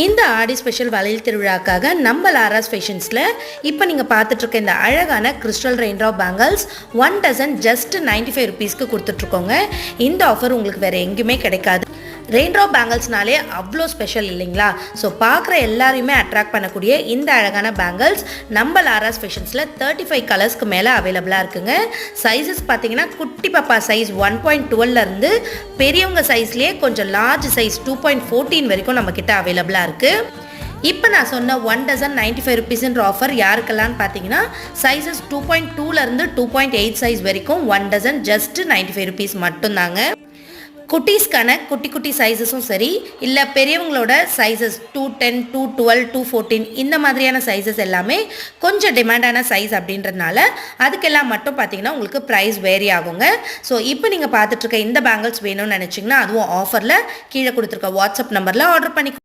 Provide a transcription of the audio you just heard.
இந்த ஆடி ஸ்பெஷல் வளையல் திருவிழாக்காக நம்ம லாராஸ் ஃபேஷன்ஸில் இப்போ நீங்கள் பார்த்துட்ருக்க இந்த அழகான crystal raindrop bangles 1 dozen just 95 ருபீஸ்க்கு கொடுத்துட்ருக்கோங்க. இந்த ஆஃபர் உங்களுக்கு வேறு எங்கேயுமே கிடைக்காது. ரெயின்ட்ராப் பேங்கிள்ஸ்னாலே அவ்வளோ ஸ்பெஷல் இல்லைங்களா? ஸோ பார்க்குற எல்லாரையுமே அட்ராக்ட் பண்ணக்கூடிய இந்த அழகான பேங்கிள்ஸ் நம்ம லாராஸ் ஃபேஷன்ஸில் 35 கலர்ஸ்க்கு மேலே அவைலபிளாக இருக்குங்க. சைஸஸ் பார்த்தீங்கன்னா குட்டி பாப்பா சைஸ் 1.12லேருந்து பெரியவங்க சைஸ்லேயே கொஞ்சம் லார்ஜ் சைஸ் 2.14 வரைக்கும் நம்மக்கிட்ட அவைலபிளாக இருக்குது. இப்போ நான் சொன்ன 1 டசன் 95 ருபீஸ்ன்ற ஆஃபர் யாருக்கெல்லாம் பார்த்தீங்கன்னா சைஸஸ் 2.2லேருந்து 2.8 சைஸ் வரைக்கும் 1 டசன் ஜஸ்ட் 95 ருபீஸ் மட்டும்தாங்க. குட்டீஸ்க்கான குட்டி குட்டி சைஸஸும் சரி, இல்லை பெரியவங்களோட சைஸஸ் 210, 212, 214 இந்த மாதிரியான சைஸஸ் எல்லாமே கொஞ்சம் டிமாண்டான சைஸ் அப்படின்றதுனால அதுக்கெல்லாம் மட்டும் பார்த்தீங்கன்னா உங்களுக்கு ப்ரைஸ் வேரி ஆகுங்க. ஸோ இப்போ நீங்கள் பார்த்துட்ருக்க இந்த பேங்கிள்ஸ் வேணும்னு நினச்சிங்கன்னா அதுவும் ஆஃபரில் கீழே கொடுத்துருக்க வாட்ஸ்அப் நம்பரில் ஆர்டர் பண்ணி